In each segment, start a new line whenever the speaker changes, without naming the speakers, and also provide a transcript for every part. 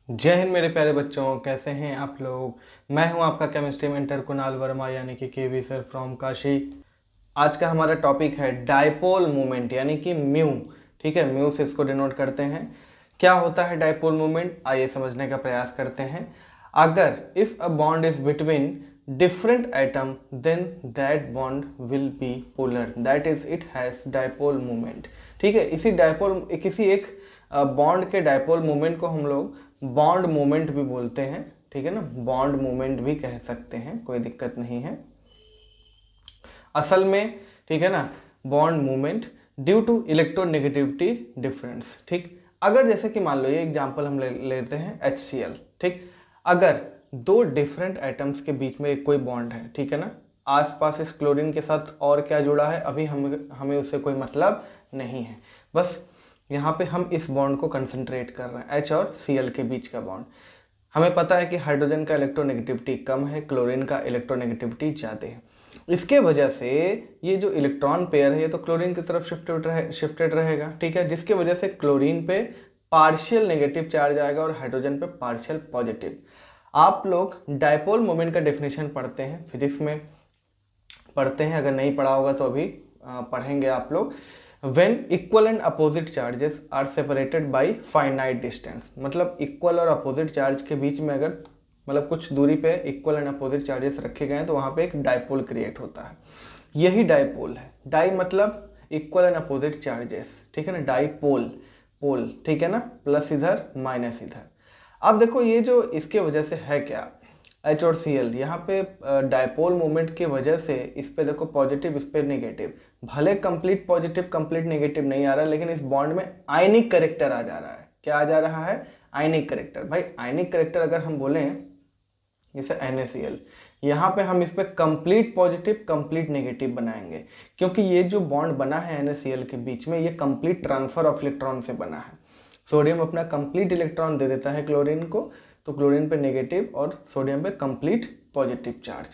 जय हिंद मेरे प्यारे बच्चों, कैसे हैं आप लोग। मैं हूं आपका केमिस्ट्री मेंटर कुणाल वर्मा यानी कि केवी सर फ्रॉम काशी। आज का हमारा टॉपिक है डायपोल मोमेंट यानी कि म्यू। ठीक है, म्यू से इसको डिनोट करते हैं। क्या होता है डायपोल मोमेंट, आइए समझने का प्रयास करते हैं। अगर if a bond is between different atom then that bond will be polar, that is it has dipole moment। ठीक है, इसी डायपोल किसी एक बॉन्ड के डायपोल मोमेंट को हम लोग बॉन्ड मोमेंट भी बोलते हैं। ठीक है ना, बॉन्ड मोमेंट भी कह सकते हैं, कोई दिक्कत नहीं है असल में। ठीक है ना, bond moment due to electronegativity difference. ठीक, अगर जैसे कि मान लो ये एग्जांपल हम लेते हैं HCl। ठीक, अगर दो डिफरेंट एटम्स के बीच में एक कोई बॉन्ड है, ठीक है ना, आसपास इस क्लोरीन के साथ और क्या जुड़ा है अभी हमें उससे कोई मतलब नहीं है, बस यहाँ पे हम इस बॉन्ड को कंसंट्रेट कर रहे हैं, H और Cl के बीच का बॉन्ड। हमें पता है कि हाइड्रोजन का इलेक्ट्रोनेगेटिविटी कम है, क्लोरीन का इलेक्ट्रोनेगेटिविटी ज़्यादा है। इसके वजह से ये जो इलेक्ट्रॉन पेयर है ये तो क्लोरीन की तरफ शिफ्टेड रहेगा। ठीक है, जिसके वजह से क्लोरीन पे पार्शियल नेगेटिव चार्ज आएगा और हाइड्रोजन पे पार्शियल पॉजिटिव। आप लोग डायपोल मोमेंट का डेफिनेशन पढ़ते हैं, फिजिक्स में पढ़ते हैं, अगर नहीं पढ़ा होगा तो अभी पढ़ेंगे आप लोग। When equal and opposite charges are separated by finite distance, मतलब इक्वल और अपोजिट चार्ज के बीच में अगर मतलब कुछ दूरी पे इक्वल एंड अपोजिट चार्जेस रखे गए हैं तो वहाँ पे एक डायपोल क्रिएट होता है। यही डायपोल है। डाई मतलब इक्वल एंड अपोजिट चार्जेस, ठीक है ना, डाईपोल पोल, ठीक है ना, प्लस इधर माइनस इधर। अब देखो ये जो इसके वजह से है क्या, H और Cl यहाँ पे डायपोल मोमेंट की वजह से इस पे देखो पॉजिटिव, इस पे नेगेटिव, भले कंप्लीट पॉजिटिव कंप्लीट नेगेटिव नहीं आ रहा है, लेकिन इस बॉन्ड में आयनिक करेक्टर आ जा रहा है। क्या आ जा रहा है? आयनिक करेक्टर। भाई आयनिक करेक्टर अगर हम बोलें जैसे NaCl, यहाँ पे हम इस पे कंप्लीट पॉजिटिव कंप्लीट नेगेटिव बनाएंगे, क्योंकि ये जो बॉन्ड बना है NaCl के बीच में ये कंप्लीट ट्रांसफर ऑफ इलेक्ट्रॉन से बना है। सोडियम अपना कंप्लीट इलेक्ट्रॉन दे देता है क्लोरीन को, तो क्लोरीन पे नेगेटिव और सोडियम पे कंप्लीट पॉजिटिव चार्ज।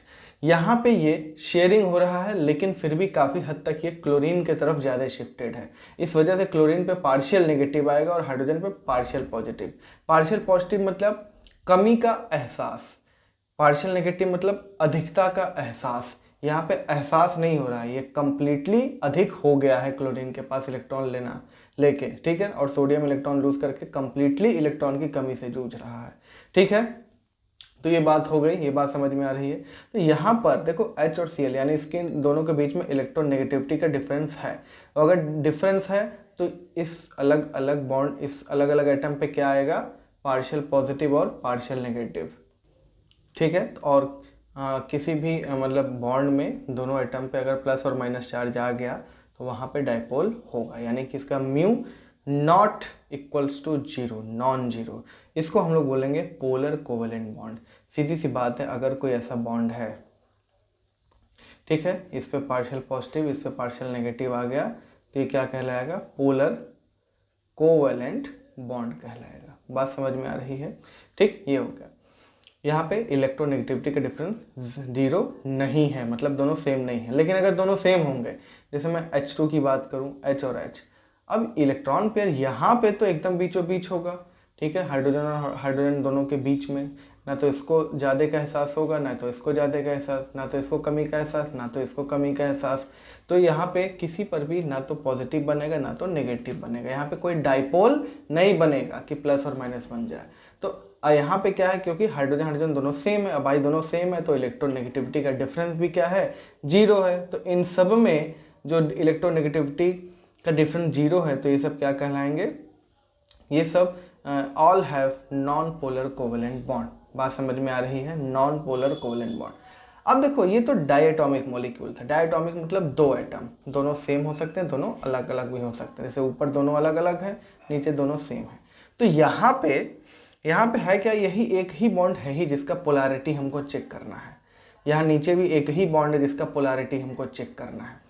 यहाँ पे ये शेयरिंग हो रहा है, लेकिन फिर भी काफ़ी हद तक ये क्लोरीन की तरफ ज़्यादा शिफ्टेड है। इस वजह से क्लोरीन पे पार्शियल नेगेटिव आएगा और हाइड्रोजन पे पार्शियल पॉजिटिव। पार्शियल पॉजिटिव मतलब कमी का एहसास, पार्शियल नेगेटिव मतलब अधिकता का एहसास। यहाँ पे एहसास नहीं हो रहा है, ये कंप्लीटली अधिक हो गया है क्लोरीन के पास इलेक्ट्रॉन लेके, ठीक है, और सोडियम इलेक्ट्रॉन लूज करके कंप्लीटली इलेक्ट्रॉन की कमी से जूझ रहा है। ठीक है, तो ये बात हो गई, ये बात समझ में आ रही है। तो यहाँ पर देखो H और Cl यानी इसके दोनों के बीच में इलेक्ट्रोनेगेटिविटी का डिफरेंस है। तो अगर डिफरेंस है तो इस अलग अलग बॉन्ड, इस अलग अलग एटम पे क्या आएगा? पार्शियल पॉजिटिव और पार्शियल नेगेटिव। ठीक है, और किसी भी मतलब बॉन्ड में दोनों एटम पे अगर प्लस और माइनस चार्ज आ गया तो वहाँ पे डायपोल होगा, यानी कि इसका mu not equals to zero, non zero. इसको हम लोग बोलेंगे पोलर कोवेलेंट बॉन्ड। सीधी सी बात है, अगर कोई ऐसा बॉन्ड है, ठीक है, इस पे पार्शियल पॉजिटिव इस पे पार्शियल नेगेटिव आ गया तो ये क्या कहलाएगा? पोलर कोवेलेंट बॉन्ड कहलाएगा। बात समझ में आ रही है? ठीक, ये हो गया। यहाँ पे इलेक्ट्रोनेगेटिविटी का डिफरेंस जीरो नहीं है, मतलब दोनों सेम नहीं है। लेकिन अगर दोनों सेम होंगे, जैसे मैं H2 की बात करूँ, H और H, अब इलेक्ट्रॉन पेयर यहाँ पे तो एकदम बीचों बीच होगा। ठीक है, हाइड्रोजन और हाइड्रोजन दोनों के बीच में ना तो इसको ज़्यादा का एहसास होगा, ना तो इसको ज़्यादा का एहसास, ना तो इसको कमी का एहसास, ना तो इसको कमी का एहसास। तो यहाँ पे किसी पर भी ना तो पॉजिटिव बनेगा ना तो नेगेटिव बनेगा। यहाँ पे कोई डाइपोल नहीं बनेगा कि प्लस और माइनस बन जाए। तो यहाँ पे क्या है, क्योंकि हाइड्रोजन हाइड्रोजन दोनों सेम है, अब भाई दोनों सेम है तो इलेक्ट्रोनेगेटिविटी का डिफरेंस भी क्या है? जीरो है। तो इन सब में जो इलेक्ट्रोनेगेटिविटी का डिफरेंस जीरो है तो ये सब क्या कहलाएंगे? ये सब all have non polar covalent bond. बात समझ में आ रही है? Non polar covalent bond. अब देखो ये तो डायटॉमिक मॉलिक्यूल था। डायटॉमिक मतलब दो एटम, दोनों सेम हो सकते हैं, दोनों अलग अलग भी हो सकते हैं। जैसे ऊपर दोनों अलग अलग है, नीचे दोनों सेम है। तो यहाँ पे है क्या? यही एक ही बॉन्ड है ही जिसका पोलैरिटी हमको चेक करना है। यहाँ नीचे भी एक ही बॉन्ड है जिसका पोलैरिटी हमको चेक करना है।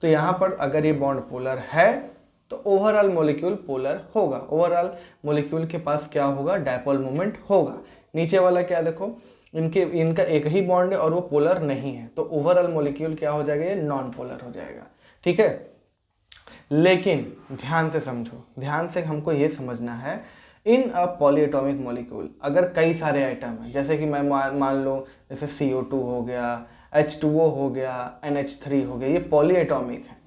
तो यहाँ पर अगर ये बॉन्ड पोलर है तो ओवरऑल मॉलिक्यूल पोलर होगा। ओवरऑल मॉलिक्यूल के पास क्या होगा? डायपोल मोमेंट होगा। नीचे वाला क्या देखो, इनका एक ही बॉन्ड है और वो पोलर नहीं है, तो ओवरऑल मॉलिक्यूल क्या हो जाएगा? ये नॉन पोलर हो जाएगा। ठीक है, लेकिन ध्यान से समझो, ध्यान से हमको ये समझना है, इन अ पॉलीएटॉमिक मॉलिक्यूल अगर कई सारे आइटम हैं, जैसे कि मैं मान लो जैसे CO2 हो गया, H2O हो गया, NH3 हो गया, ये पॉलीएटॉमिक है।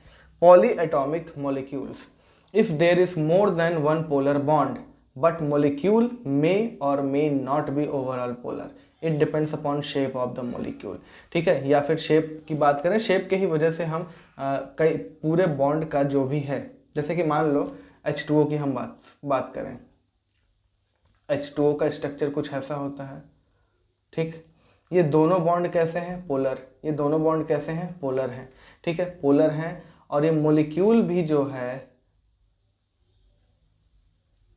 Polyatomic molecules, if there is more than one polar bond but molecule may or may not be overall polar, it depends upon shape of the molecule. ठीक है, या फिर शेप की बात करें, शेप के ही वजह से हम कई पूरे बॉन्ड का जो भी है, जैसे कि मान लो H2O की हम बात करें, H2O का स्ट्रक्चर कुछ ऐसा होता है। ठीक, ये दोनों बॉन्ड कैसे हैं? पोलर। ये दोनों बॉन्ड कैसे हैं? पोलर हैं। ठीक है, पोलर हैं, और ये मोलिक्यूल भी जो है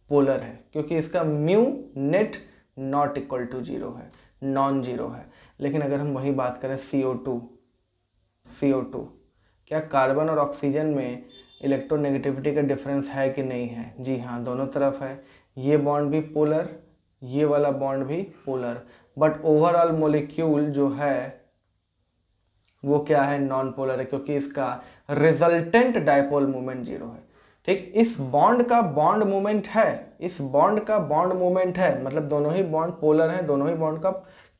पोलर है, क्योंकि इसका mu net not equal to 0 है, नॉन जीरो है। लेकिन अगर हम वही बात करें CO2, क्या कार्बन और ऑक्सीजन में इलेक्ट्रोनेगेटिविटी का डिफरेंस है कि नहीं है? जी हाँ, दोनों तरफ है। ये बॉन्ड भी पोलर, ये वाला बॉन्ड भी पोलर, बट ओवरऑल मोलिक्यूल जो है वो क्या है? नॉन पोलर है, क्योंकि इसका रिजल्टेंट डायपोल मोमेंट 0 है। ठीक, इस बॉन्ड का बॉन्ड मोमेंट है, इस बॉन्ड का बॉन्ड मोमेंट है, मतलब दोनों ही बॉन्ड पोलर हैं, दोनों ही बॉन्ड का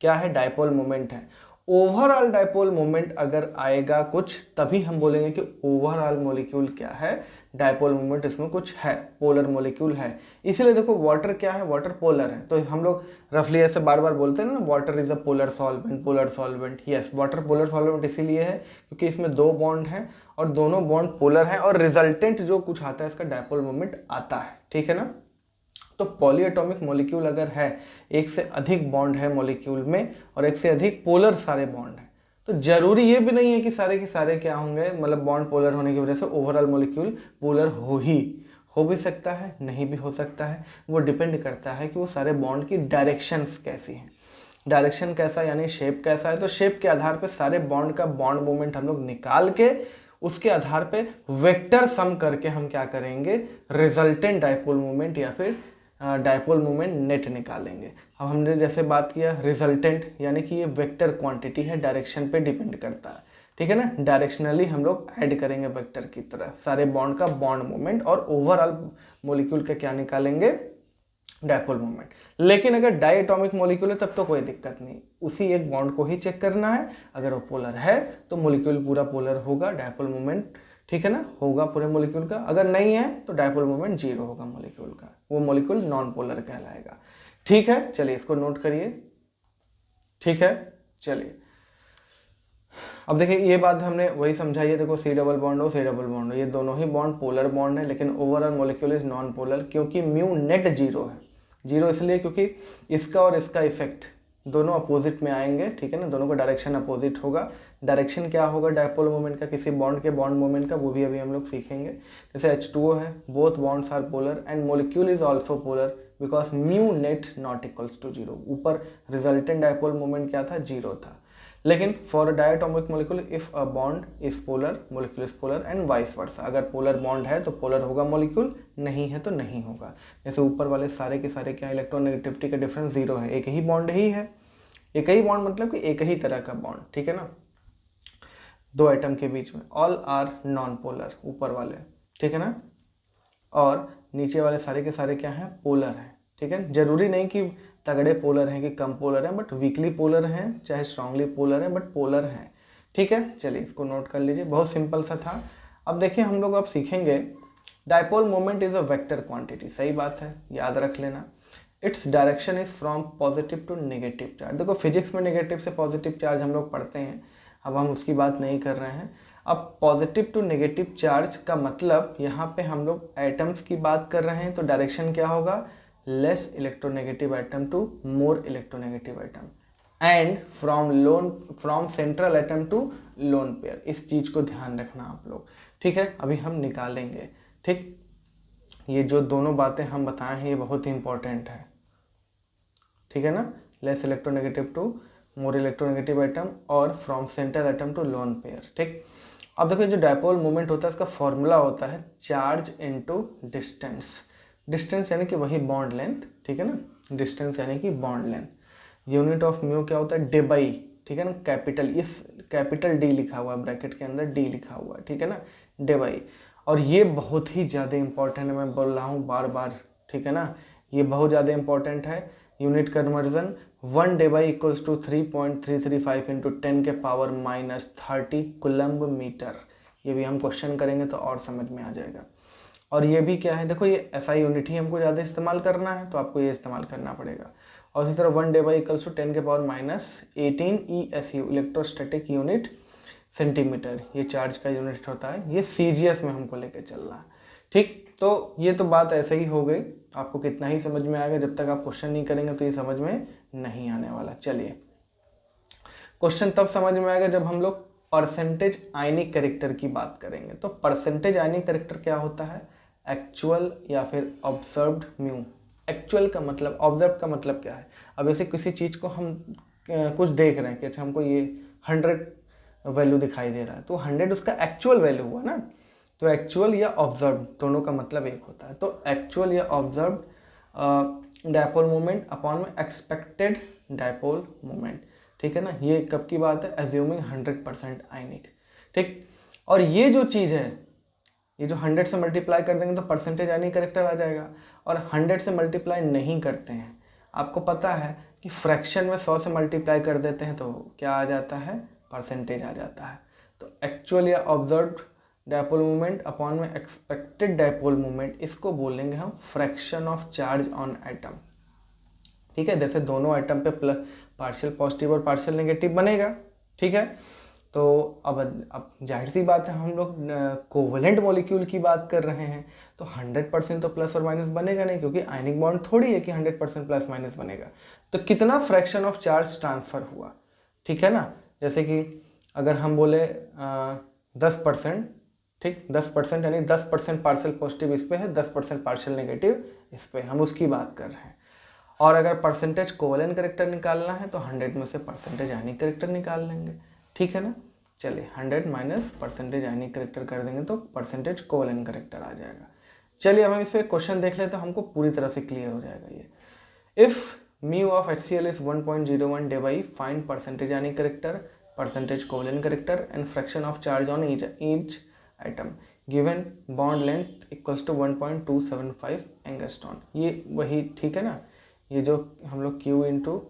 क्या है? डायपोल मोमेंट है। ओवरऑल डायपोल मोमेंट अगर आएगा कुछ, तभी हम बोलेंगे कि ओवरऑल मॉलिक्यूल क्या है? डायपोल मोमेंट इसमें कुछ है, पोलर मॉलिक्यूल है। इसीलिए देखो वाटर क्या है? वाटर पोलर है। तो हम लोग रफली ऐसे बार बार बोलते हैं ना, water is a polar solvent, polar solvent. Yes, water polar solvent इसीलिए है क्योंकि इसमें दो बॉन्ड हैं और दोनों बॉन्ड पोलर हैं, और रिजल्टेंट जो कुछ आता है इसका डायपोल मोमेंट आता है। ठीक है ना? तो पॉलीएटॉमिक मॉलिक्यूल अगर है, एक से अधिक बॉन्ड है मॉलिक्यूल में और एक से अधिक पोलर सारे बॉन्ड हैं, तो जरूरी ये भी नहीं है कि सारे के सारे क्या होंगे, मतलब बॉन्ड पोलर होने की वजह से ओवरऑल मॉलिक्यूल पोलर हो भी सकता है, नहीं भी हो सकता है। वो डिपेंड करता है कि वो सारे बॉन्ड की डायरेक्शंस कैसी हैं। डायरेक्शन कैसा यानी शेप कैसा है, तो शेप के आधार पे सारे बॉन्ड का बॉन्ड मोमेंट हम लोग निकाल के उसके आधार पे वेक्टर सम करके हम क्या करेंगे? रिजल्टेंट डायपोल मोमेंट या फिर डायपोल मोमेंट नेट निकालेंगे। अब हमने जैसे बात किया रिजल्टेंट, यानी कि ये वेक्टर क्वांटिटी है, डायरेक्शन पे डिपेंड करता है। ठीक है ना? डायरेक्शनली हम लोग ऐड करेंगे वेक्टर की तरह सारे बॉन्ड का बॉन्ड मोमेंट, और ओवरऑल मॉलिक्यूल का क्या निकालेंगे? Dipole moment. लेकिन अगर डायटॉमिक मॉलिक्यूल है तब तो कोई दिक्कत नहीं, उसी एक बॉन्ड को ही चेक करना है। अगर वो पोलर है तो मॉलिक्यूल पूरा पोलर होगा, डायपोल मोमेंट, ठीक है ना, होगा पूरे मॉलिक्यूल का। अगर नहीं है तो डायपोल मोमेंट 0 होगा मॉलिक्यूल का, वो मॉलिक्यूल नॉन पोलर कहलाएगा। ठीक है, चलिए इसको नोट करिए। ठीक है, चलिए अब देखिए, ये बात हमने वही समझाई है। देखो, C डबल बॉन्ड हो, C डबल बॉन्ड हो, ये दोनों ही बॉन्ड पोलर बॉन्ड है, लेकिन overall molecule is non polar, क्योंकि म्यू नेट 0 है। 0 इसलिए क्योंकि इसका और इसका इफेक्ट दोनों अपोजिट में आएंगे। ठीक है ना? दोनों का डायरेक्शन अपोजिट होगा। डायरेक्शन क्या होगा डायपोल मोमेंट का, किसी बॉन्ड के बॉन्ड मोमेंट का, वो भी अभी हम लोग सीखेंगे। जैसे H2O है, both bonds are polar and molecule is also polar because mu net not equals to 0। ऊपर रिजल्टेंट डायपोल मोमेंट क्या था? 0 था। लेकिन for a diatomic molecule if a bond is polar, molecule is polar and vice versa. अगर polar bond है तो polar होगा molecule, नहीं है तो नहीं होगा। जैसे ऊपर वाले सारे के सारे क्या, इलेक्ट्रोनेगेटिविटी का डिफरेंस 0 है, एक ही बॉन्ड ही है। एक ही बॉन्ड मतलब कि एक ही तरह का बॉन्ड। ठीक है ना? दो एटम के बीच में, ऑल आर नॉन पोलर, ऊपर वाले। ठीक है ना? और नीचे वाले सारे के सारे क्या हैं? पोलर हैं। ठीक है, जरूरी नहीं कि तगड़े पोलर हैं कि कम पोलर हैं, बट वीकली पोलर हैं, चाहे स्ट्रांगली पोलर हैं, बट पोलर हैं। ठीक है, चलिए इसको नोट कर लीजिए, बहुत सिंपल सा था। अब देखिए, हम लोग अब सीखेंगे dipole moment is a vector quantity. सही बात है, याद रख लेना। Its direction is from positive to negative charge. देखो, फिजिक्स में नेगेटिव से पॉजिटिव चार्ज हम लोग पढ़ते हैं, अब हम उसकी बात नहीं कर रहे हैं। अब पॉजिटिव टू नेगेटिव चार्ज का मतलब, यहाँ पे हम लोग एटम्स की बात कर रहे हैं, तो डायरेक्शन क्या होगा? Less electronegative atom to more electronegative atom, and from central atom to lone pair. इस चीज को ध्यान रखना आप लोग। ठीक है, अभी हम निकालेंगे। ठीक, ये जो दोनों बातें हम बताए हैं ये बहुत ही इंपॉर्टेंट है। ठीक है ना? Less electronegative to more electronegative atom और from central atom to lone pair. ठीक, अब देखो, जो डायपोल मोमेंट होता है इसका फॉर्मूला होता है चार्ज इनटू डिस्टेंस। डिस्टेंस यानी कि वही बॉन्ड लेंथ। ठीक है ना? डिस्टेंस यानी कि bond length. Unit of mu क्या होता है? डेबाई। ठीक है ना? कैपिटल, इस कैपिटल डी लिखा हुआ है, ब्रैकेट के अंदर डी लिखा हुआ है। ठीक है ना? डेबाई। और ये बहुत ही ज़्यादा इंपॉर्टेंट है, मैं बोल रहा हूँ बार बार। ठीक है ना? ये बहुत ज़्यादा इंपॉर्टेंट है। Unit conversion 1 debye equals to 3.335 into 10 के पावर -30 कुलम्ब मीटर। ये भी हम क्वेश्चन करेंगे तो और समझ में आ जाएगा। और ये भी क्या है, देखो ये SI यूनिट ही हमको ज़्यादा इस्तेमाल करना है तो आपको ये इस्तेमाल करना पड़ेगा। और इसी तरह 1 डेबाई इक्वल्स टू 10 के power -18 ESU electrostatic unit centimetre, ये चार्ज का यूनिट होता है। ये CGS में हमको लेके चलना है, ठीक। तो ये तो बात ऐसे ही हो गई, आपको कितना ही समझ में आएगा, जब तक आप क्वेश्चन नहीं करेंगे तो ये समझ में नहीं आने वाला। चलिए, क्वेश्चन तब समझ में आएगा जब हम लोग परसेंटेज आयनिक कैरेक्टर की बात करेंगे। तो परसेंटेज आयनिक कैरेक्टर क्या होता है, एक्चुअल या फिर ऑब्जर्व्ड म्यू। एक्चुअल का मतलब, ऑब्जर्व का मतलब क्या है, अब जैसे किसी चीज़ को हम कुछ देख रहे हैं कि अच्छा हमको ये 100 वैल्यू दिखाई दे रहा है, तो 100 उसका एक्चुअल वैल्यू हुआ ना। तो एक्चुअल या ऑब्जर्व दोनों का मतलब एक होता है। तो एक्चुअल या ऑब्जर्व डायपोल मोमेंट अपॉन में एक्सपेक्टेड डायपोल मोमेंट, ठीक है ना। ये कब की बात है, एज्यूमिंग 100% आयनिक, ठीक। और ये जो चीज़ है, ये जो 100 से मल्टीप्लाई कर देंगे तो परसेंटेज आयनिक कैरेक्टर आ जाएगा। और 100 से मल्टीप्लाई नहीं करते हैं, आपको पता है कि फ्रैक्शन में 100 से मल्टीप्लाई कर देते हैं तो क्या आ जाता है, परसेंटेज आ जाता है। तो एक्चुअल या ऑब्जर्व्ड डायपोल मोमेंट अपॉन में एक्सपेक्टेड डायपोल मोमेंट, इसको बोलेंगे हम fraction of charge on atom, ठीक है। जैसे दोनों एटम पे प्लस पार्शियल पॉजिटिव और पार्शियल नेगेटिव बनेगा, ठीक है। तो अब जाहिर सी बात है, हम लोग कोवेलेंट मॉलिक्यूल की बात कर रहे हैं, तो 100% तो प्लस और माइनस बनेगा नहीं, क्योंकि आयनिक बॉन्ड थोड़ी है कि 100% प्लस माइनस बनेगा। तो कितना फ्रैक्शन ऑफ चार्ज ट्रांसफर हुआ, ठीक है ना। जैसे कि अगर हम बोले 10%, ठीक, 10% यानी 10% पार्शियल पॉजिटिव इस पे है, 10% पार्शियल नेगेटिव इस पे, हम उसकी बात कर रहे हैं। और अगर परसेंटेज कोवेलेंट कैरेक्टर निकालना है तो 100 में से परसेंटेज आयनिक कैरेक्टर निकाल लेंगे, ठीक है ना। चलिए, 100 माइनस परसेंटेज आयनिक कैरेक्टर कर देंगे तो परसेंटेज कोवेलेंट कैरेक्टर आ जाएगा। चलिए, अब हम इस पर क्वेश्चन देख लेते तो हमको पूरी तरह से क्लियर हो जाएगा ये। If mu of HCl is 1.01 debye, find percentage ionic character, percentage covalent character and fraction of charge on each atom given bond length equals to 1.275 angstrom. ये वही, ठीक है ना, ये जो हम लोग Q इंटू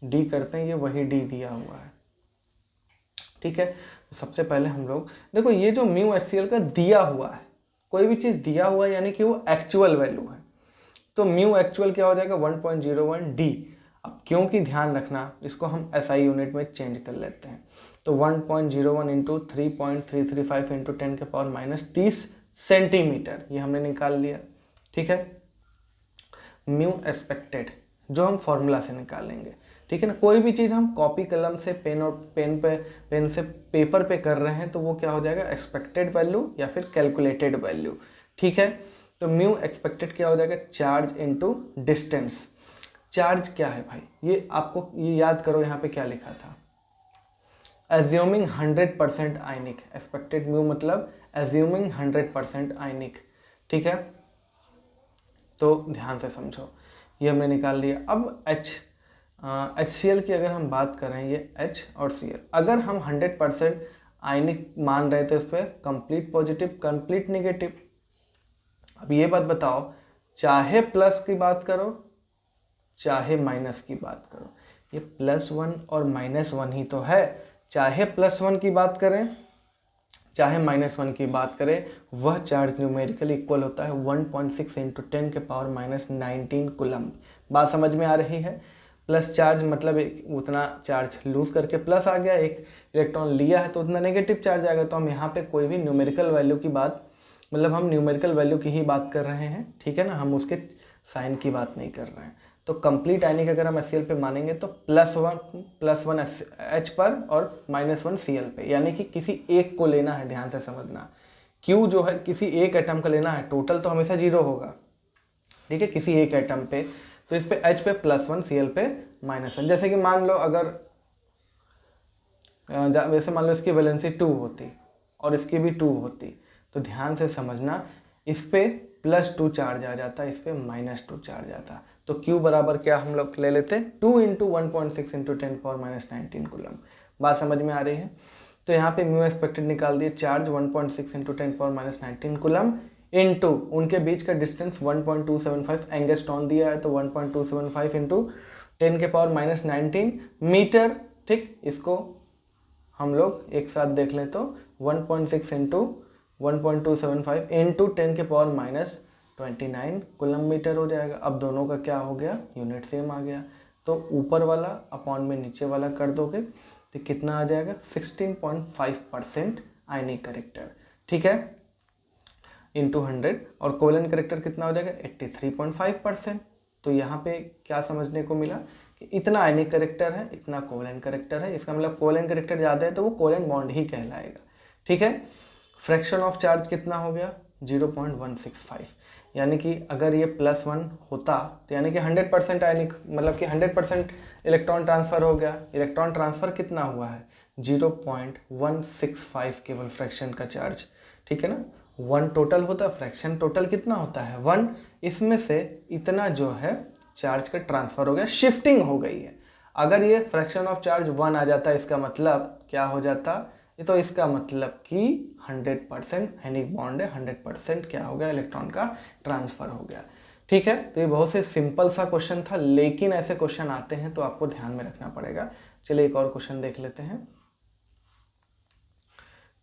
डी करते हैं, ये वही D दिया हुआ है, ठीक है। तो सबसे पहले हम लोग देखो, ये जो म्यू HCl का दिया हुआ है, कोई भी चीज़ दिया हुआ है यानी कि वो एक्चुअल वैल्यू है। तो म्यू एक्चुअल क्या हो जाएगा, 1.01 D। अब क्योंकि ध्यान रखना, इसको हम SI यूनिट में चेंज कर लेते हैं। तो 1.01 इंटू 3.335 इंटू 10 के पावर -30 सेंटीमीटर, ये हमने निकाल लिया, ठीक है। म्यू एक्सपेक्टेड जो हम फॉर्मूला से निकालेंगे, ठीक है ना। कोई भी चीज़ हम कॉपी कलम से पेन से पेपर पे कर रहे हैं तो वो क्या हो जाएगा, एक्सपेक्टेड वैल्यू या फिर कैलकुलेटेड वैल्यू, ठीक है। तो म्यू एक्सपेक्टेड क्या हो जाएगा, चार्ज इनटू डिस्टेंस। चार्ज क्या है भाई, ये आपको ये याद करो, यहाँ पे क्या लिखा था, एज्यूमिंग 100% आयनिक। एक्सपेक्टेड म्यू मतलब एज्यूमिंग 100% आयनिक, ठीक है। तो ध्यान से समझो, ये हमने निकाल लिया। अब HCl की अगर हम बात करें, ये H और Cl, अगर हम 100% आयनिक मान रहे थे, इस पर कंप्लीट पॉजिटिव कंप्लीट नेगेटिव। अब ये बात बताओ, चाहे प्लस की बात करो चाहे माइनस की बात करो, ये +1 और -1 ही तो है। चाहे +1 की बात करें चाहे -1 की बात करें, वह चार्ज न्यूमेरिकली इक्वल होता है 1.6 इंटू 10 के पावर -19 कुलम्ब। बात समझ में आ रही है। प्लस चार्ज मतलब उतना चार्ज लूज करके प्लस आ गया, एक इलेक्ट्रॉन लिया है तो उतना नेगेटिव चार्ज आएगा। तो हम यहाँ पे कोई भी न्यूमेरिकल वैल्यू की बात, मतलब हम न्यूमेरिकल वैल्यू की ही बात कर रहे हैं, ठीक है ना, हम उसके साइन की बात नहीं कर रहे हैं। तो कंप्लीट आयनिक अगर हम HCl पे मानेंगे तो +1 H पर और -1 Cl पे, यानी कि किसी एक को लेना है, ध्यान से समझना। Q जो है किसी एक एटम का लेना है, टोटल तो हमेशा 0 होगा, ठीक है, किसी एक एटम पे। तो इस पे H पे +1 Cl पे -1। जैसे कि मान लो अगर वैसे मान लो इसकी वैलेंसी 2 होती और इसकी भी 2 होती, तो ध्यान से समझना, इस पे +2 चार्ज आ जाता, इस पे -2 चार्ज आता। तो Q बराबर क्या हम लोग ले लेते हैं, 2 इंटू 1.6 इंटू 10 पावर -19 कुलम। बात समझ में आ रही है। तो यहाँ पे म्यू एक्सपेक्टेड निकाल दिए, charge 1.6 into 10 power -19 coulomb into उनके बीच का डिस्टेंस 1.275 एंगस्ट्रॉन दिया है तो 1.275 इंटू 10 के पावर माइनस 19 मीटर। ठीक, इसको हम लोग एक साथ देख लें तो 1.6 इंटू 1.275 इंटू 10 के पावर माइनस 29 कूलम मीटर हो जाएगा। अब दोनों का क्या हो गया, यूनिट सेम आ गया, तो ऊपर वाला अपॉन में नीचे वाला कर दोगे तो कितना आ जाएगा 16.5% आयनिक करेक्टर। ठीक है, इंटू 100 और कोलन करेक्टर कितना हो जाएगा 83.5%। तो यहाँ पे क्या समझने को मिला कि इतना आयनिक करेक्टर है, इतना कोलन करेक्टर है, इसका मतलब कोलन करेक्टर ज़्यादा है तो वो कोलन बॉन्ड ही कहलाएगा। ठीक है, फ्रैक्शन ऑफ चार्ज कितना हो गया 0.165, यानी कि अगर ये +1 होता तो यानी कि 100% आयनिक, मतलब कि 100% इलेक्ट्रॉन ट्रांसफ़र हो गया। इलेक्ट्रॉन ट्रांसफ़र कितना हुआ है 0.165 केवल फ्रैक्शन का चार्ज। ठीक है ना, 1 टोटल होता है, फ्रैक्शन टोटल कितना होता है 1, इसमें से इतना जो है चार्ज का ट्रांसफ़र हो गया, शिफ्टिंग हो गई है। अगर ये फ्रैक्शन ऑफ चार्ज 1 आ जाता है, इसका मतलब क्या हो जाता, तो इसका मतलब कि 100% आयनिक बॉन्ड है, 100% क्या हो गया इलेक्ट्रॉन का ट्रांसफ़र हो गया। ठीक है, तो ये बहुत से सिंपल सा क्वेश्चन था, लेकिन ऐसे क्वेश्चन आते हैं तो आपको ध्यान में रखना पड़ेगा। चलिए एक और क्वेश्चन देख लेते हैं।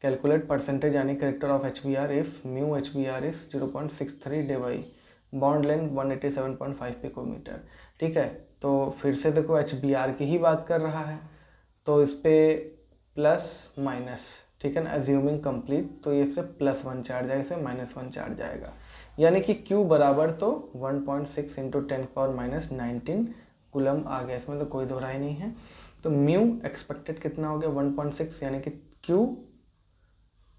Calculate percentage ionic character of HBr if mu HBr is 0.63 debye, bond length 187.5 picometre. ठीक है, तो फिर से देखो HBr की ही बात कर रहा है, तो इस पर प्लस माइनस, ठीक है ना, एज्यूमिंग कंप्लीट, तो ये से +1 चार्ज आएगा, इसमें -1 चार्ज आएगा, यानी कि Q बराबर तो 1.6 इंटू 10 पावर माइनस 19 कूलम आ गया, इसमें तो कोई दो राय नहीं है। तो म्यू एक्सपेक्टेड कितना हो गया 1.6, यानी कि Q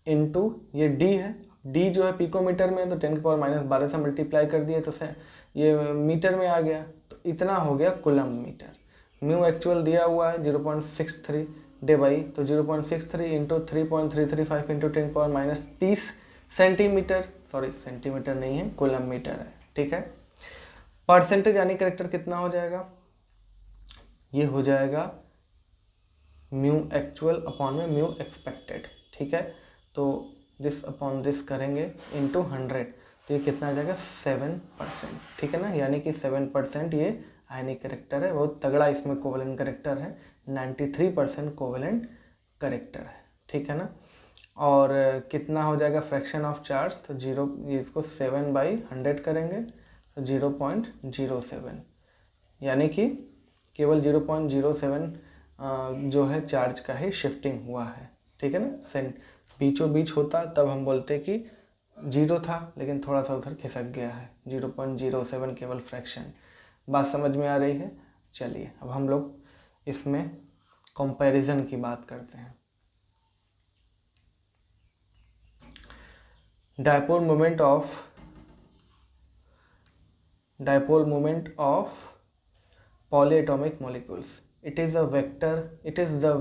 इंटू ये D है, D जो है पिकोमीटर में, तो 10 के पावर माइनस 12 से मल्टीप्लाई कर दिए तो ये मीटर में आ गया, तो इतना हो गया कूलम मीटर। म्यू एक्चुअल दिया हुआ है 0.63 डेबाई, तो 0.63 into 3.335 into 10 power minus 30 centimetre, sorry centimetre नहीं है कूलम मीटर है। ठीक है, परसेंटेज यानी करेक्टर कितना हो जाएगा, ये हो जाएगा म्यू एक्चुअल अपॉन में म्यू एक्सपेक्टेड। ठीक है, तो दिस अपॉन दिस करेंगे इंटू 100, तो ये कितना आ जाएगा 7%। ठीक है ना, यानी कि 7% ये आयनिक करेक्टर है, बहुत तगड़ा इसमें कोवेलेंट करेक्टर है, 93% कोवेलेंट करेक्टर है। ठीक है ना, और कितना हो जाएगा फ्रैक्शन ऑफ चार्ज, तो 0, इसको 7/100 करेंगे तो 0.07, यानी कि केवल 0.07 जो है चार्ज का ही शिफ्टिंग हुआ है। ठीक है ना, बीचों बीच होता तब हम बोलते कि 0 था, लेकिन थोड़ा सा उधर खिसक गया है, 0.07 केवल फ्रैक्शन। बात समझ में आ रही है। चलिए अब हम लोग इसमें कंपैरिजन की बात करते हैं। Dipole moment of polyatomic molecules, it is the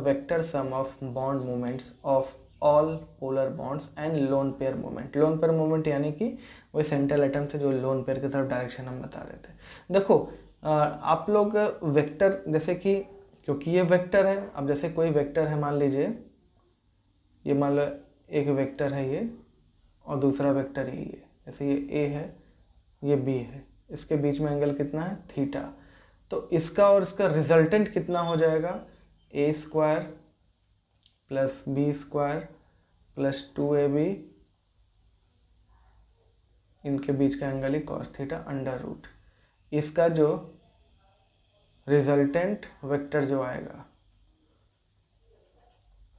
vector sum of bond moments of all polar bonds and lone pair moment यानी कि वही सेंट्रल एटम से जो लोन पेयर की तरफ डायरेक्शन हम बता रहे थे। देखो आप लोग वेक्टर, जैसे कि क्योंकि ये वेक्टर है, अब जैसे कोई वेक्टर है, मान लीजिए ये, मान लो एक वेक्टर है ये और दूसरा वेक्टर यही है, जैसे ये A है ये B है, इसके बीच में एंगल कितना है थीटा, तो इसका और इसका रिजल्टेंट कितना हो जाएगा A² plus B² plus 2AB, इनके बीच का एंगल ही cos थीटा √, इसका जो रिजल्टेंट वेक्टर जो आएगा,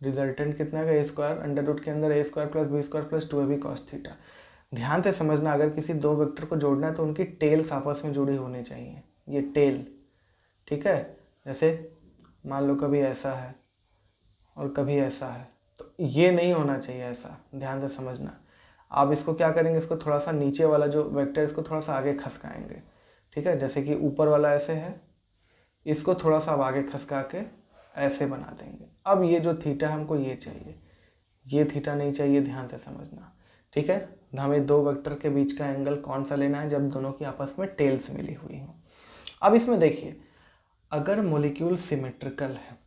रिजल्टेंट कितना आएगा A² √ के अंदर A² plus B² plus 2AB cos theta. ध्यान से समझना, अगर किसी दो वेक्टर को जोड़ना है तो उनकी टेल्स आपस में जुड़ी होनी चाहिए, ये टेल। ठीक है, जैसे मान लो कभी ऐसा है और कभी ऐसा है, तो ये नहीं होना चाहिए ऐसा, ध्यान से समझना। आप इसको क्या करेंगे, इसको थोड़ा सा नीचे वाला जो वेक्टर इसको थोड़ा सा आगे खसकाएंगे। ठीक है, जैसे कि ऊपर वाला ऐसे है, इसको थोड़ा सा आगे खसका के ऐसे बना देंगे। अब ये जो थीटा हमको ये चाहिए, ये थीटा नहीं चाहिए, ध्यान से समझना। ठीक है, हमें दो वेक्टर के बीच का एंगल कौन सा लेना है, जब दोनों की आपस में टेल्स मिली हुई हो। अब इसमें देखिए, अगर मॉलिक्यूल सिमेट्रिकल है,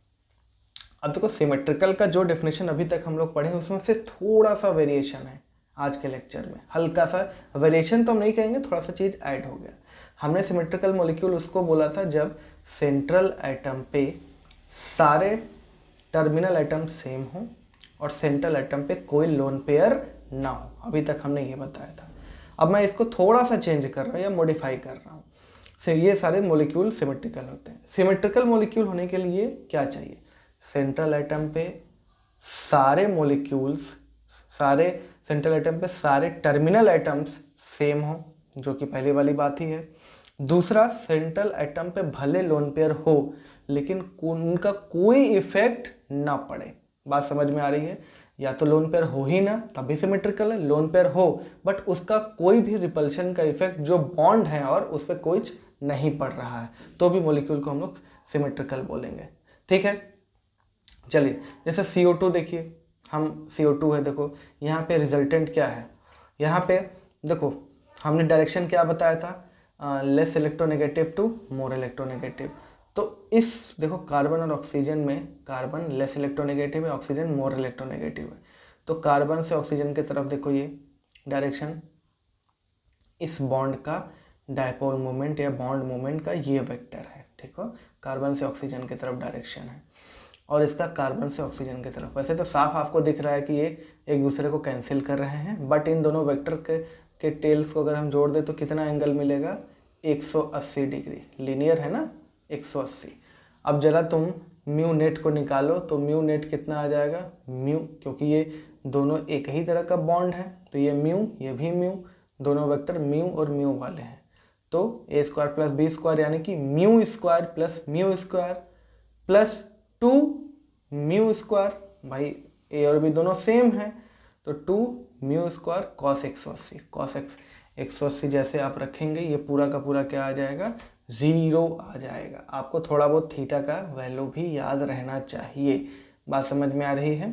अब देखो सिमेट्रिकल का जो डेफिनेशन अभी तक हम लोग पढ़े उसमें से थोड़ा सा वेरिएशन है, आज के लेक्चर में। हल्का सा वेरिएशन तो हम नहीं कहेंगे, थोड़ा सा चीज़ ऐड हो गया। हमने सिमेट्रिकल मॉलिक्यूल उसको बोला था जब सेंट्रल एटम पे सारे टर्मिनल एटम सेम हो और सेंट्रल एटम पे कोई लोन पेयर ना हो। अभी तक हमने ये बताया था। अब मैं इसको थोड़ा सा चेंज कर रहा हूँ या मॉडिफाई कर रहा हूँ। ये सारे मॉलिक्यूल सिमेट्रिकल होते हैं। सिमेट्रिकल मॉलिक्यूल होने के लिए क्या चाहिए? सेंट्रल एटम पे सारे मॉलिक्यूल्स, सारे सेंट्रल एटम पे सारे टर्मिनल एटम्स सेम हो, जो कि पहली वाली बात ही है। दूसरा, सेंट्रल एटम पे भले लोन पेयर हो लेकिन उनका कोई इफेक्ट ना पड़े। बात समझ में आ रही है? या तो लोन पेयर हो ही ना तभी सिमेट्रिकल है, लोन पेयर हो बट उसका कोई भी रिपल्शन का इफेक्ट जो बॉन्ड है और उस पर कुछ नहीं पड़ रहा है, तो भी मॉलिक्यूल को हम लोग सिमेट्रिकल बोलेंगे। ठीक है, चलिए जैसे CO2 देखिए, हम CO2 है, देखो यहाँ पे रिजल्टेंट क्या है। यहाँ पे देखो हमने डायरेक्शन क्या बताया था, less electronegative to more electronegative. तो इस देखो कार्बन और ऑक्सीजन में कार्बन लेस इलेक्ट्रोनेगेटिव है, ऑक्सीजन मोर इलेक्ट्रोनेगेटिव है। तो कार्बन से ऑक्सीजन की तरफ देखो ये डायरेक्शन, इस बॉन्ड का डायपोल मोमेंट या बॉन्ड मोमेंट का ये वेक्टर है। ठीक हो, कार्बन से ऑक्सीजन की तरफ डायरेक्शन है और इसका कार्बन से ऑक्सीजन की तरफ। वैसे तो साफ आपको दिख रहा है कि ये एक दूसरे को कैंसिल कर रहे हैं, बट इन दोनों वेक्टर के टेल्स को अगर हम जोड़ दें तो कितना एंगल मिलेगा? 180 डिग्री। लीनियर है ना, 180। अब जरा तुम म्यू नेट को निकालो तो म्यू नेट कितना आ जाएगा? म्यू, क्योंकि ये दोनों एक ही तरह का बॉन्ड है तो ये म्यू, ये भी म्यू, दोनों वेक्टर म्यू और म्यू वाले हैं। तो ए स्क्वायर प्लस बी स्क्वायर यानी कि mu square plus mu square plus 2 mu square, भाई ए और बी दोनों सेम है तो 2 म्यू स्क्वायर कॉस 180। कॉस 180 जैसे आप रखेंगे ये पूरा का पूरा क्या आ जाएगा? 0 आ जाएगा। आपको थोड़ा बहुत थीटा का वैल्यू भी याद रहना चाहिए। बात समझ में आ रही है?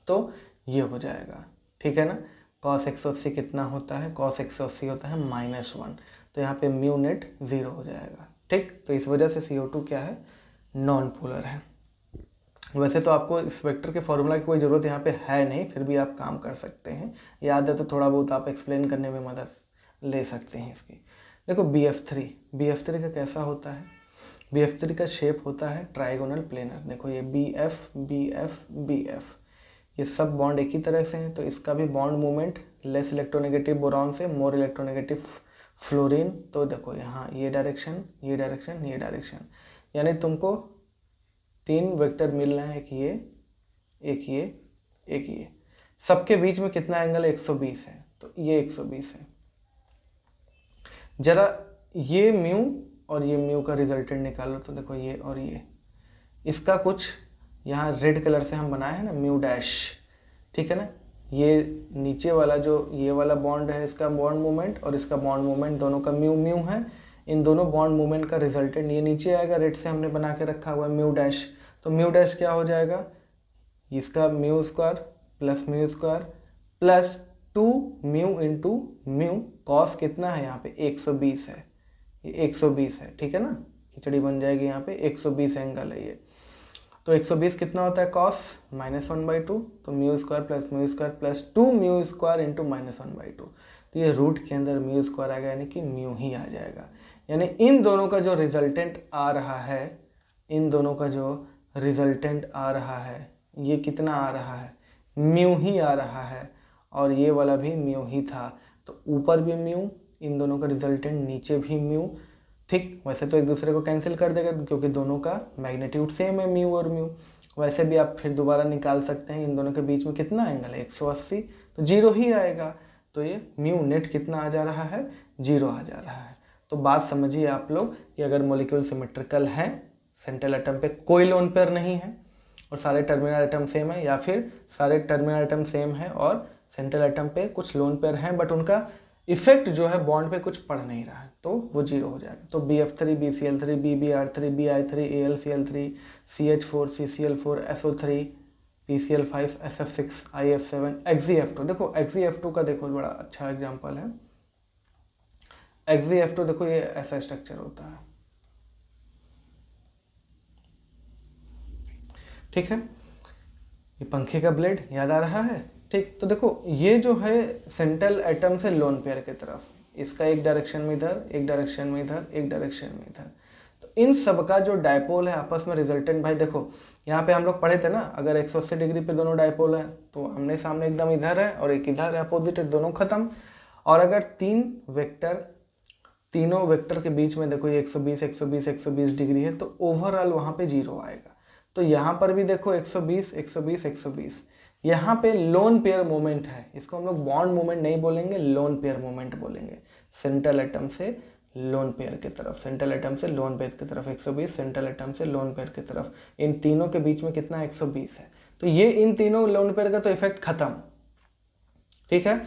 तो ये हो जाएगा, ठीक है ना। कॉस 180 कितना होता है? कॉस 180 होता है -1, तो यहाँ पे म्यू नेट 0 हो जाएगा। ठीक, तो इस वजह से CO2 क्या है? नॉन पोलर है। वैसे तो आपको इस वेक्टर के फॉर्मूला की कोई ज़रूरत यहाँ पे है नहीं, फिर भी आप काम कर सकते हैं। याद है तो थोड़ा बहुत आप एक्सप्लेन करने में मदद ले सकते हैं इसकी। देखो BF3 का कैसा होता है? BF3 का शेप होता है ट्राइगोनल प्लेनर। देखो ये BF ये सब बॉन्ड एक ही तरह से हैं, तो इसका भी bond movement less electronegative boron से मोर इलेक्ट्रोनेगेटिव फ्लोरीन। तो देखो यहाँ ये डायरेक्शन, ये डायरेक्शन, ये डायरेक्शन, यानी तुमको 3 वेक्टर मिल रहे हैं, एक ये, एक ये, एक ये। सबके बीच में कितना एंगल है? 120 है, तो ये 120 है। जरा ये म्यू और ये म्यू का रिजल्टेंट निकालो तो देखो ये और ये, इसका कुछ यहाँ रेड कलर से हम बनाए हैं ना, म्यू डैश, ठीक है ना। ये नीचे वाला जो ये वाला बॉन्ड है इसका बॉन्ड मूवमेंट और इसका बॉन्ड मूवमेंट दोनों का म्यू म्यू है। इन दोनों बॉन्ड मूवमेंट का रिजल्टेंट ये नीचे आएगा, रेड से हमने बना के रखा हुआ है म्यू डैश। तो म्यू डैश क्या हो जाएगा? इसका mu square plus 2 mu into mu, cos कितना है यहाँ पे? 120 है, ये 120 है, ठीक है ना। खिचड़ी बन जाएगी यहाँ पे, 120 एंगल है ये। तो 120 कितना होता है? कॉस -1/2, तो mu square plus 2 mu square into -1/2। तो ये रूट के अंदर म्यू स्क्वायर आएगा यानी कि म्यू ही आ जाएगा। यानी इन दोनों का जो रिजल्टेंट आ रहा है, इन दोनों का जो रिजल्टेंट आ रहा है ये कितना आ रहा है? म्यू ही आ रहा है, और ये वाला भी म्यू ही था। तो ऊपर भी म्यू, इन दोनों का रिजल्टेंट नीचे भी म्यू। ठीक, वैसे तो एक दूसरे को कैंसिल कर देगा क्योंकि दोनों का मैग्नीट्यूड सेम है म्यू और म्यू। वैसे भी आप फिर दोबारा निकाल सकते हैं, इन दोनों के बीच में कितना एंगल है? 180, तो 0 ही आएगा। तो ये म्यू नेट कितना आ जा रहा है? 0 आ जा रहा है। तो बात समझिए आप लोग कि अगर मॉलिक्यूल सिमेट्रिकल है, सेंट्रल एटम पे कोई लोन पेयर नहीं है और सारे टर्मिनल एटम सेम है, या फिर सारे टर्मिनल एटम सेम है और सेंट्रल एटम पे कुछ लोन पेयर हैं बट उनका इफेक्ट जो है बॉन्ड पे कुछ पड़ नहीं रहा है, तो वो 0 हो जाएगा। तो BF3 BCl3 BBr3 BI3 AlCl3 CH4 CCl4 SO3 PCl5 SF6 IF7 XeF2। देखो XeF2 का देखो बड़ा अच्छा एग्जांपल है। XeF2 देखो ये ऐसा स्ट्रक्चर होता है, ठीक है। ये पंखे का ब्लेड याद आ रहा है, ठीक, तो देखो ये जो है सेंट्रल एटम से लोन पेयर की तरफ, इसका एक डायरेक्शन में इधर, एक डायरेक्शन में इधर, एक डायरेक्शन में इधर, तो इन सब का जो डायपोल है आपस में रिजल्टेंट, भाई देखो यहाँ पे हम लोग पढ़े थे ना, अगर 180 डिग्री पे दोनों डायपोल है तो आमने सामने एकदम इधर है और एक इधर है, अपोजिट है, दोनों खत्म। और अगर तीनों वेक्टर के बीच में देखो ये 120 120 120 डिग्री है तो ओवरऑल वहाँ पे 0 आएगा। तो यहाँ पर भी देखो 120 120 120, यहाँ पे लोन पेयर मोमेंट है, इसको हम लोग बॉन्ड मोमेंट नहीं बोलेंगे, लोन पेयर मोमेंट बोलेंगे। सेंट्रल एटम से लोन पेयर की तरफ, सेंट्रल एटम से लोन पेयर की तरफ 120, सेंट्रल एटम से लोन पेयर की तरफ, इन तीनों के बीच में कितना 120 है। तो ये इन तीनों लोन पेयर का तो इफेक्ट खत्म, ठीक है।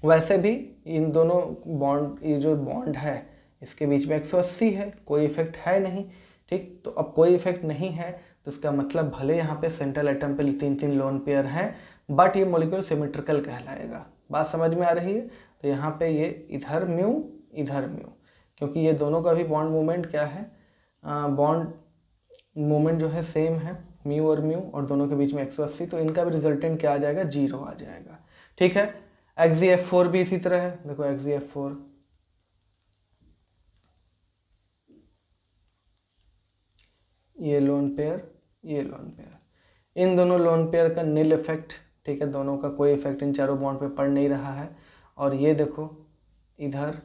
वैसे भी इन दोनों बॉन्ड, ये जो बॉन्ड है इसके बीच में 180 है, कोई इफेक्ट है नहीं, ठीक। तो अब कोई इफेक्ट नहीं है तो इसका मतलब भले यहाँ पे सेंट्रल एटम पे 3-3 लोन पेयर हैं बट ये मॉलिक्यूल सिमेट्रिकल कहलाएगा। बात समझ में आ रही है। तो यहाँ पे ये इधर म्यू इधर म्यू, क्योंकि ये दोनों का भी बॉन्ड मूवमेंट क्या है, बॉन्ड मूवमेंट जो है सेम है, म्यू और दोनों के बीच में 180, तो इनका भी रिजल्टेंट क्या आ जाएगा, 0 आ जाएगा, ठीक है। XeF4 भी इसी तरह है, देखो XeF4 ये लोन पेयर, ये लोन पेयर, इन दोनों लोन पेयर का नील इफेक्ट, ठीक है, दोनों का कोई इफेक्ट इन चारों बॉन्ड पे पड़ नहीं रहा है। और ये देखो इधर,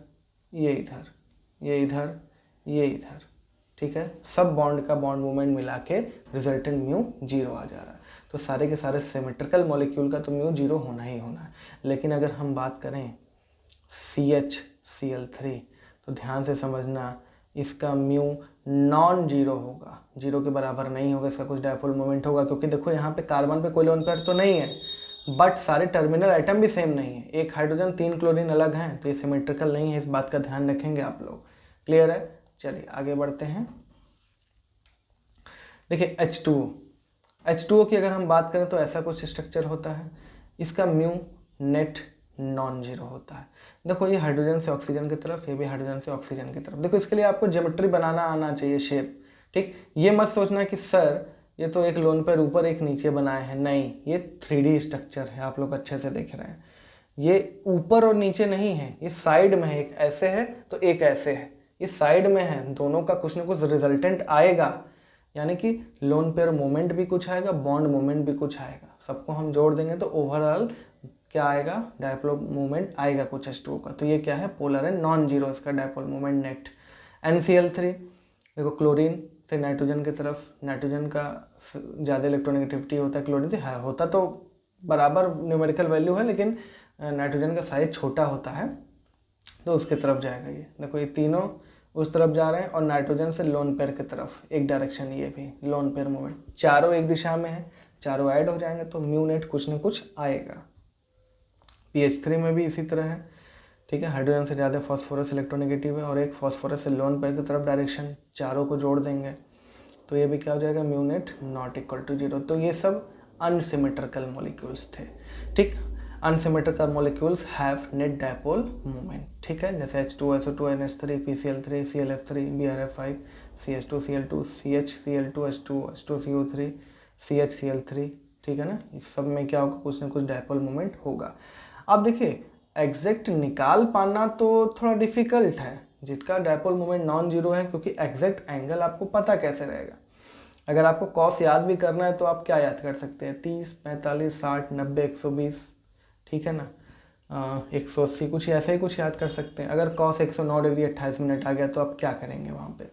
ये इधर, ये इधर, ये इधर, ठीक है, सब बॉन्ड का बॉन्ड मूवमेंट मिला के रिजल्टेंट म्यू 0 आ जा रहा है। तो सारे के सारे सिमेट्रिकल मॉलिक्यूल का तो म्यू 0 होना ही होना है। लेकिन अगर हम बात करें CHCl3 तो ध्यान से समझना, इसका म्यू नॉन जीरो होगा, 0 के बराबर नहीं होगा, इसका कुछ डायपोल मोमेंट होगा, क्योंकि देखो यहाँ पे कार्बन पे कोई लोन पेयर तो नहीं है बट सारे टर्मिनल आइटम भी सेम नहीं है, एक हाइड्रोजन 3 क्लोरीन अलग हैं, तो ये सिमेट्रिकल नहीं है, इस बात का ध्यान रखेंगे आप लोग। क्लियर है। चलिए आगे बढ़ते हैं। देखिए H2O की अगर हम बात करें तो ऐसा कुछ स्ट्रक्चर होता है, इसका म्यू नेट नॉन जीरो होता है। देखो ये हाइड्रोजन से ऑक्सीजन की तरफ, ये भी हाइड्रोजन से ऑक्सीजन की तरफ। देखो इसके लिए आपको ज्योमेट्री बनाना आना चाहिए, शेप, ठीक। ये मत सोचना कि सर ये तो एक लोन पेयर ऊपर एक नीचे बनाए हैं, नहीं, ये 3D स्ट्रक्चर है, आप लोग अच्छे से देख रहे हैं। ये ऊपर और नीचे नहीं है, ये साइड में है, एक ऐसे है तो एक ऐसे है, ये साइड में है, दोनों का कुछ ना कुछ रिजल्टेंट आएगा, यानी कि लोन पेयर मोमेंट भी कुछ आएगा, बॉन्ड मोमेंट भी कुछ आएगा, सबको हम जोड़ देंगे तो ओवरऑल क्या आएगा, डायपोल मूवमेंट आएगा कुछ H2O का। तो ये क्या है, पोलर है, नॉन जीरो इसका डायपोल मूवमेंट नेट। NCl3 देखो क्लोरीन से नाइट्रोजन की तरफ, नाइट्रोजन का ज़्यादा इलेक्ट्रोनेगेटिविटी होता है क्लोरीन से, है होता तो बराबर न्यूमेरिकल वैल्यू है, लेकिन नाइट्रोजन का साइज छोटा होता है तो उसके तरफ जाएगा ये। देखो ये तीनों उस तरफ जा रहे हैं और नाइट्रोजन से लोन पेयर की तरफ एक डायरेक्शन, ये भी लोन पेयर मूवमेंट, चारों एक दिशा में है, चारों ऐड हो जाएंगे तो म्यू नेट कुछ न कुछ आएगा। PH3 में भी इसी तरह है, ठीक है, हाइड्रोजन से ज़्यादा फॉस्फोरस इलेक्ट्रोनेगेटिव है और एक फॉस्फोरस से लोन पेयर की तरफ डायरेक्शन, चारों को जोड़ देंगे तो ये भी क्या हो जाएगा, mu net not equal to 0। तो ये सब अनसिमेट्रिकल मॉलिक्यूल्स थे, ठीक। Unsymmetrical molecules have net dipole movement, ठीक है, जैसे H2O, SO2, NH3, PCl3, ClF3, BrF5, CH2, Cl2, CH, Cl2, H2O, H2CO3, CH, Cl3, ठीक है ना। इस सब में क्या होगा, कुछ ना कुछ डायपोल मूवमेंट होगा। अब देखिए एग्जैक्ट निकाल पाना तो थोड़ा डिफिकल्ट है, जिसका डायपोल मूवमेंट नॉन जीरो है, क्योंकि एग्जैक्ट एंगल आपको पता कैसे रहेगा। अगर आपको कॉस याद भी करना है तो आप क्या याद कर सकते हैं, 30, 45, 60, 90, 120, ठीक है ना, 180, कुछ ऐसे ही कुछ याद कर सकते हैं। अगर कॉस 109 डिग्री 28 मिनट आ गया तो आप क्या करेंगे वहाँ पे,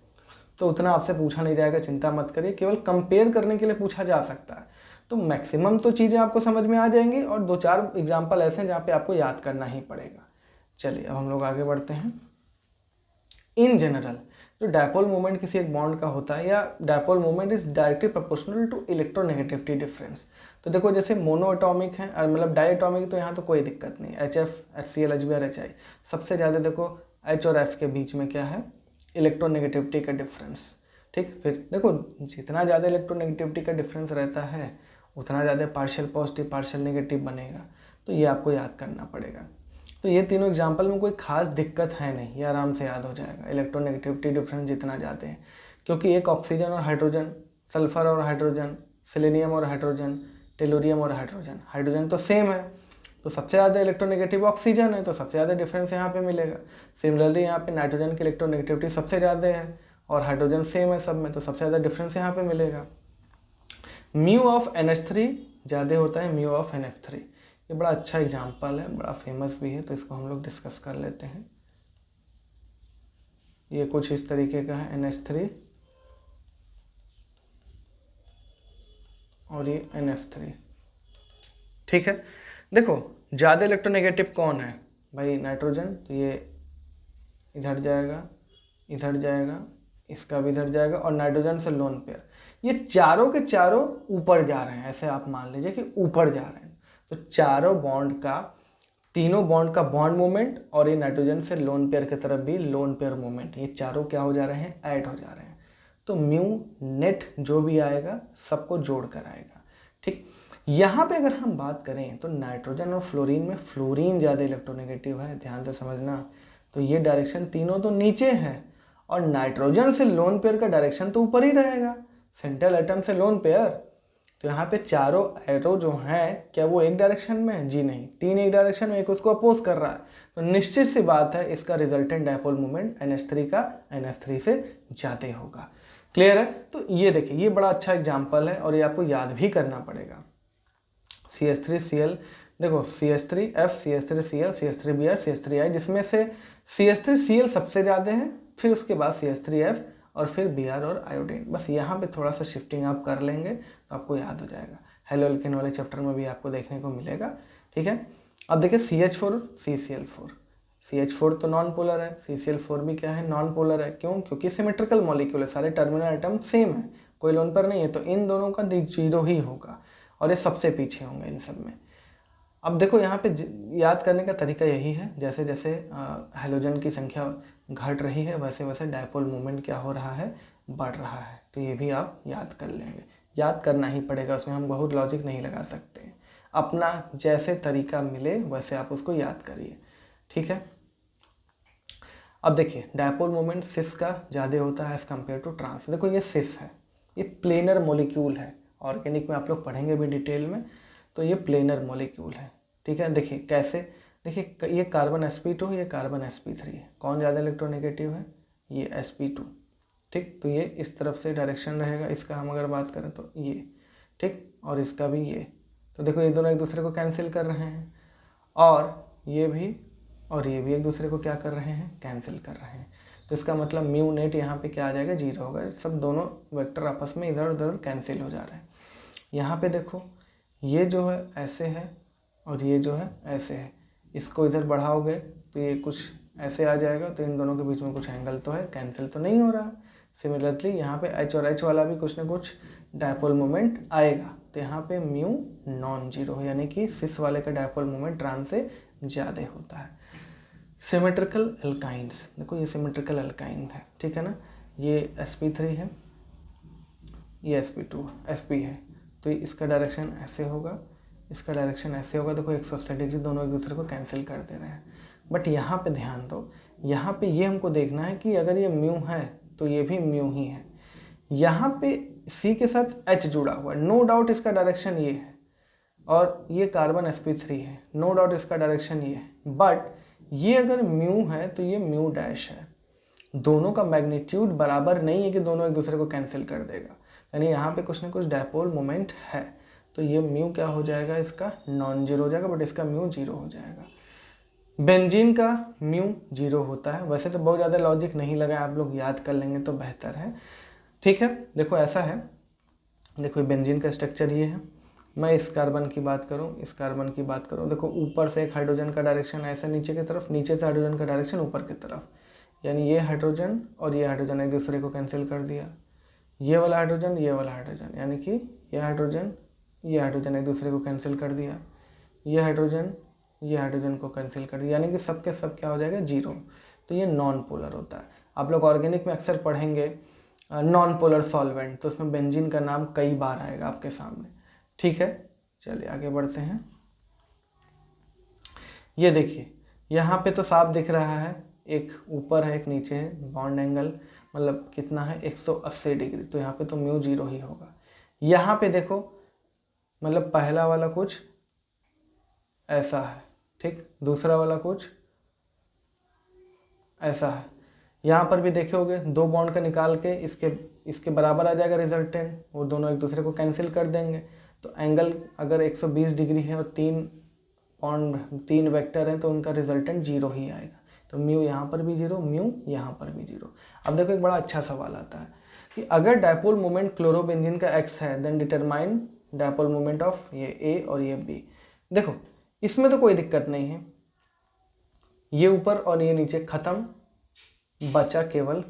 तो उतना आपसे पूछा नहीं जाएगा, चिंता मत करिए, केवल कंपेयर करने के लिए पूछा जा सकता है। तो मैक्सिमम तो चीज़ें आपको समझ में आ जाएंगी और 2-4 एग्जाम्पल ऐसे हैं जहाँ पे आपको याद करना ही पड़ेगा। चलिए अब हम लोग आगे बढ़ते हैं। इन जनरल जो डायपोल मूवमेंट किसी एक बॉन्ड का होता है, या dipole movement is directly proportional to electronegativity difference. तो देखो जैसे मोनो एटॉमिक है, मतलब डाई एटॉमिक, तो यहाँ तो कोई दिक्कत नहीं, HF, HCl, HBr, HI, सबसे ज़्यादा देखो H और F के बीच में क्या है, इलेक्ट्रोनेगेटिविटी का डिफरेंस, ठीक। फिर देखो जितना ज़्यादा इलेक्ट्रोनेगेटिविटी का डिफरेंस रहता है उतना ज़्यादा पार्शियल पॉजिटिव पार्शियल नेगेटिव बनेगा, तो ये आपको याद करना पड़ेगा। तो ये तीनों एग्जाम्पल में कोई खास दिक्कत है नहीं, ये आराम से याद हो जाएगा, इलेक्ट्रोनेगेटिविटी डिफरेंस जितना ज़्यादा है, क्योंकि एक ऑक्सीजन और हाइड्रोजन, सल्फर और हाइड्रोजन, सेलेनियम और हाइड्रोजन, टेलोरियम और हाइड्रोजन, हाइड्रोजन तो सेम है, तो सबसे ज़्यादा इलेक्ट्रोनेगेटिव ऑक्सीजन है, तो सबसे ज़्यादा डिफरेंस यहाँ पे मिलेगा। सिमिलरली यहाँ पे नाइट्रोजन की इलेक्ट्रोनेगेटिविटी सबसे ज़्यादा है और हाइड्रोजन सेम है सब में, तो सबसे ज़्यादा डिफरेंस यहाँ पे मिलेगा। म्यू ऑफ NH3 ज़्यादा होता है म्यू ऑफ NF3। ये बड़ा अच्छा एग्जाम्पल है, बड़ा फेमस भी है, तो इसको हम लोग डिस्कस कर लेते हैं। ये कुछ इस तरीके का है NH3 और ये NF3, ठीक है। देखो ज़्यादा इलेक्ट्रोनेगेटिव कौन है भाई, नाइट्रोजन, तो ये इधर जाएगा, इधर जाएगा, इसका भी इधर जाएगा, और नाइट्रोजन से लोन पेयर, ये चारों के चारों ऊपर जा रहे हैं, ऐसे आप मान लीजिए कि ऊपर जा रहे हैं। तो चारों बॉन्ड का, तीनों बॉन्ड का बॉन्ड मूवमेंट और ये नाइट्रोजन से लोन पेयर की तरफ भी लोन पेयर मूवमेंट, ये चारों क्या हो जा रहे हैं, ऐड हो जा रहे हैं। तो म्यू नेट जो भी आएगा सबको जोड़ कर आएगा, ठीक। यहाँ पे अगर हम बात करें तो नाइट्रोजन और फ्लोरीन में फ्लोरीन ज़्यादा इलेक्ट्रोनेगेटिव है, ध्यान से समझना। तो ये डायरेक्शन तीनों तो नीचे है और नाइट्रोजन से लोन पेयर का डायरेक्शन तो ऊपर ही रहेगा, सेंट्रल एटम से लोन पेयर। तो यहाँ पे चारों एरो जो हैं क्या वो एक डायरेक्शन में है? जी नहीं, तीन एक डायरेक्शन में, एक उसको अपोज कर रहा है। तो निश्चित सी बात है इसका रिजल्टेंट डायपोल मोमेंट NH3 का NF3 से ज़्यादा होगा। क्लियर है? तो ये देखिए, ये बड़ा अच्छा एग्जाम्पल है और ये आपको याद भी करना पड़ेगा। CH3Cl, देखो CH3F, CH3Cl, CH3Br, CH3I, जिसमें से CH3Cl सबसे ज़्यादा है, फिर उसके बाद CH3F और फिर Br और आयोडीन। बस यहाँ पे थोड़ा सा शिफ्टिंग आप कर लेंगे तो आपको याद हो जाएगा। हेलो एल्केन वाले चैप्टर में भी आपको देखने को मिलेगा, ठीक है। अब देखिए CH4, CCl4, CH4 तो नॉन पोलर है, CCl4 भी क्या है, नॉन पोलर है। क्यों? क्योंकि सिमेट्रिकल मॉलिक्यूल है, सारे टर्मिनल एटम सेम है, कोई लोन पर नहीं है, तो इन दोनों का जीरो ही होगा और ये सबसे पीछे होंगे इन सब में। अब देखो यहाँ पे याद करने का तरीका यही है, जैसे जैसे हेलोजन की संख्या घट रही है वैसे वैसे डायपोल मोमेंट क्या हो रहा है, बढ़ रहा है। तो ये भी आप याद कर लेंगे, याद करना ही पड़ेगा, उसमें हम बहुत लॉजिक नहीं लगा सकते। अपना जैसे तरीका मिले वैसे आप उसको याद करिए, ठीक है। अब देखिए डायपोल मोमेंट सिस का ज़्यादा होता है एज़ कम्पेयर टू ट्रांस। देखो ये सिस है, ये प्लेनर मॉलिक्यूल है, ऑर्गेनिक में आप लोग पढ़ेंगे भी डिटेल में। तो ये प्लेनर मॉलिक्यूल है, ठीक है। देखिए कैसे, देखिए ये कार्बन sp2, ये कार्बन sp3 है, कौन ज़्यादा इलेक्ट्रोनेगेटिव है, ये sp2, ठीक। तो ये इस तरफ से डायरेक्शन रहेगा, इसका हम अगर बात करें तो ये, ठीक, और इसका भी ये। तो देखो ये दोनों एक दूसरे को कैंसिल कर रहे हैं, और ये भी और ये भी एक दूसरे को क्या कर रहे हैं, कैंसिल कर रहे हैं। तो इसका मतलब म्यू नेट यहाँ पे क्या आ जाएगा, जीरो होगा। सब दोनों वेक्टर आपस में इधर उधर कैंसिल हो जा रहे हैं। यहाँ पे देखो ये जो है ऐसे है और ये जो है ऐसे है, इसको इधर बढ़ाओगे तो ये कुछ ऐसे आ जाएगा, तो इन दोनों के बीच में कुछ एंगल तो है, कैंसिल तो नहीं हो रहा। सिमिलरली यहाँ पे H और H वाला भी कुछ ना कुछ डायपोल मोमेंट आएगा, तो यहाँ पे म्यू नॉन जीरो, यानी कि सिस वाले का डायपोल मोमेंट ट्रांस से ज़्यादा होता है। सिमेट्रिकल एल्काइंस, देखो ये सिमेट्रिकल एल्काइन है, ठीक है ना। ये sp3 है, ये sp2 sp है, तो इसका डायरेक्शन ऐसे होगा, इसका डायरेक्शन ऐसे होगा। देखो 180 डिग्री दोनों एक दूसरे को कैंसिल कर दे रहे हैं। बट यहाँ पे ध्यान दो, यहाँ पे ये हमको देखना है कि अगर ये म्यू है तो ये भी म्यू ही है। यहाँ पे C के साथ H जुड़ा हुआ है, नो डाउट इसका डायरेक्शन ये है, और ये कार्बन sp3 है, नो डाउट इसका डायरेक्शन ये है। बट ये अगर म्यू है तो ये म्यू डैश है, दोनों का मैग्नीट्यूड बराबर नहीं है कि दोनों एक दूसरे को कैंसिल कर देगा, यानी यहाँ पे कुछ ना कुछ डायपोल मोमेंट है। तो ये म्यू क्या हो जाएगा, इसका नॉन जीरो हो जाएगा, बट इसका म्यू जीरो हो जाएगा। बेंजीन का म्यू जीरो होता है। वैसे तो बहुत ज़्यादा लॉजिक नहीं लगा, आप लोग याद कर लेंगे तो बेहतर है, ठीक है। देखो ऐसा है, देखो बेंजीन का स्ट्रक्चर ये है। मैं इस कार्बन की बात करूँ, इस कार्बन की बात करूँ, देखो ऊपर से एक हाइड्रोजन का डायरेक्शन ऐसे नीचे की तरफ, नीचे से हाइड्रोजन का डायरेक्शन ऊपर की तरफ, यानी ये हाइड्रोजन और ये हाइड्रोजन एक दूसरे को कैंसिल कर दिया। ये वाला हाइड्रोजन, ये वाला हाइड्रोजन, यानी कि ये हाइड्रोजन एक दूसरे को कैंसिल कर दिया। ये हाइड्रोजन को कैंसिल कर दिया, यानी कि सब के सब क्या हो जाएगा, जीरो। तो ये नॉन पोलर होता है। आप लोग ऑर्गेनिक में अक्सर पढ़ेंगे नॉन पोलर सॉल्वेंट, तो उसमें बेंजीन का नाम कई बार आएगा आपके सामने, ठीक है। चलिए आगे बढ़ते हैं। ये देखिए यहाँ पे तो साफ दिख रहा है, एक ऊपर है एक नीचे है, बॉन्ड एंगल मतलब कितना है, 180 डिग्री। तो यहाँ पे तो म्यू जीरो ही होगा। यहाँ पे देखो मतलब पहला वाला कुछ ऐसा है, ठीक। दूसरा वाला कुछ ऐसा है। यहाँ पर भी देखे होगे 2 बॉन्ड का निकाल के इसके बराबर आ जाएगा रिजल्टेंट, वो दोनों एक दूसरे को कैंसिल कर देंगे। तो एंगल अगर 120 डिग्री है और 3 वेक्टर हैं तो उनका रिजल्टेंट 0 ही आएगा। तो म्यू यहाँ पर भी 0, म्यू यहाँ पर भी 0। अब देखो एक बड़ा अच्छा सवाल आता है कि अगर डायपोल मोमेंट क्लोरोबेंजीन का x है then determine dipole moment of ये A और ये B। देखो इसमें तो कोई दिक्कत नहीं है, ये ऊपर और ये नीचे खत्म, बचा केवल